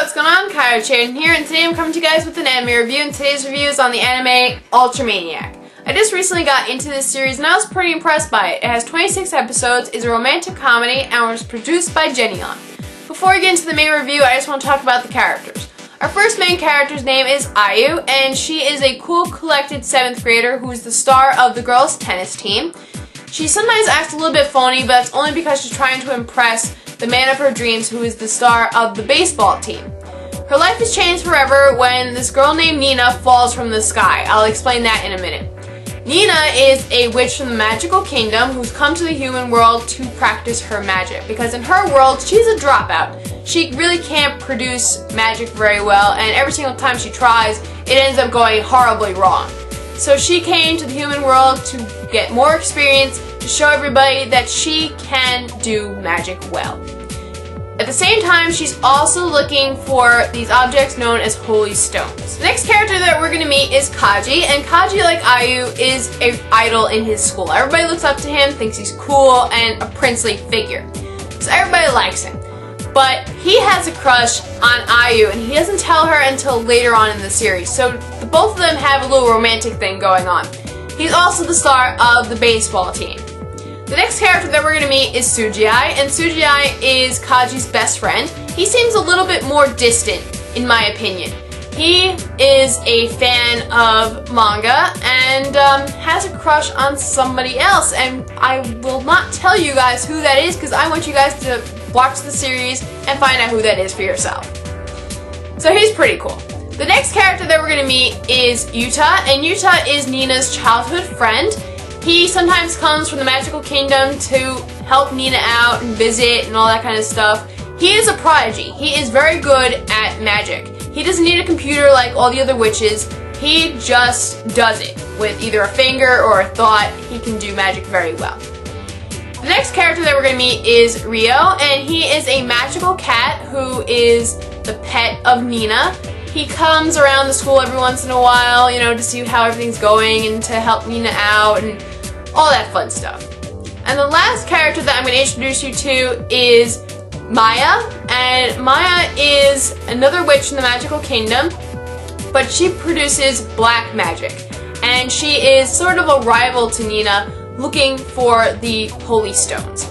what's going on? Kio-chan here, and today I'm coming to you guys with an anime review, and today's review is on the anime Maniac. I just recently got into this series and I was pretty impressed by it. It has 26 episodes, is a romantic comedy, and was produced by Jenny-on. Before we get into the main review, I just want to talk about the characters. Our first main character's name is Ayu, and she is a cool, collected 7th grader who is the star of the girls' tennis team. She sometimes acts a little bit phony, but that's only because she's trying to impress the man of her dreams, who is the star of the baseball team. Her life has changed forever when this girl named Nina falls from the sky. I'll explain that in a minute. Nina is a witch from the magical kingdom who's come to the human world to practice her magic, because in her world, she's a dropout. She really can't produce magic very well, and every single time she tries, it ends up going horribly wrong. So she came to the human world to get more experience, to show everybody that she can do magic well. At the same time, she's also looking for these objects known as holy stones. The next character that we're going to meet is Kaji, and Kaji, like Ayu, is an idol in his school. Everybody looks up to him, thinks he's cool, and a princely figure. So everybody likes him. But he has a crush on Ayu, and he doesn't tell her until later on in the series. So both of them have a little romantic thing going on. He's also the star of the baseball team. The next character that we're going to meet is Sujai, and Sujai is Kaji's best friend. He seems a little bit more distant, in my opinion. He is a fan of manga and has a crush on somebody else, and I will not tell you guys who that is because I want you guys to watch the series and find out who that is for yourself. So he's pretty cool. The next character that we're going to meet is Yuta, and Yuta is Nina's childhood friend. He sometimes comes from the magical kingdom to help Nina out and visit and all that kind of stuff. He is a prodigy. He is very good at magic. He doesn't need a computer like all the other witches. He just does it. With either a finger or a thought, he can do magic very well. The next character that we're going to meet is Rio, and he is a magical cat who is the pet of Nina. He comes around the school every once in a while, you know, to see how everything's going and to help Nina out and all that fun stuff. And the last character that I'm going to introduce you to is Maya, and Maya is another witch in the magical kingdom, but she produces black magic, and she is sort of a rival to Nina, looking for the holy stones.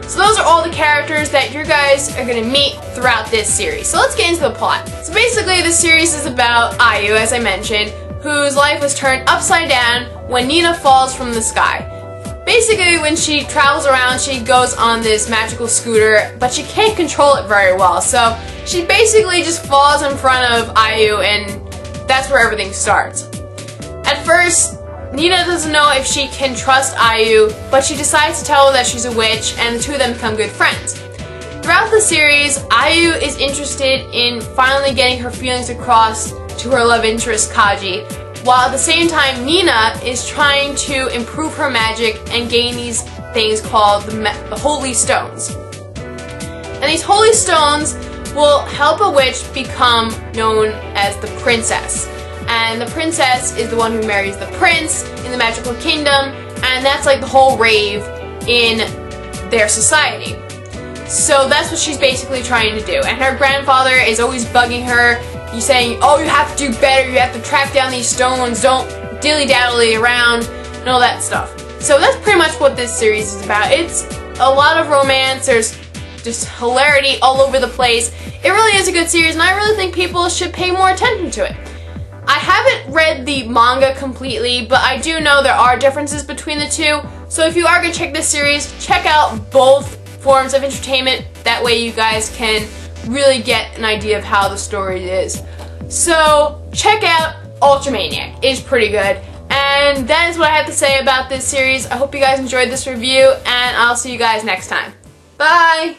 So those are all the characters that you guys are going to meet throughout this series. So let's get into the plot. So basically this series is about Ayu, as I mentioned, whose life was turned upside down when Nina falls from the sky. Basically, when she travels around, she goes on this magical scooter, but she can't control it very well. So she basically just falls in front of Ayu, and that's where everything starts. At first, Nina doesn't know if she can trust Ayu, but she decides to tell her that she's a witch, and the two of them become good friends. Throughout the series, Ayu is interested in finally getting her feelings across to her love interest, Kaji, while at the same time Nina is trying to improve her magic and gain these things called the holy stones. And these holy stones will help a witch become known as the princess. And the princess is the one who marries the prince in the magical kingdom, and that's like the whole rave in their society. So that's what she's basically trying to do. And her grandfather is always bugging her. He's saying, oh, you have to do better, you have to track down these stones, don't dilly-dally around, and all that stuff. So that's pretty much what this series is about. It's a lot of romance, there's just hilarity all over the place. It really is a good series, and I really think people should pay more attention to it. I haven't read the manga completely, but I do know there are differences between the two, so if you are going to check this series, check out both forms of entertainment. That way you guys can really get an idea of how the story is. So check out Maniac. It's pretty good. And that is what I have to say about this series. I hope you guys enjoyed this review, and I'll see you guys next time. Bye!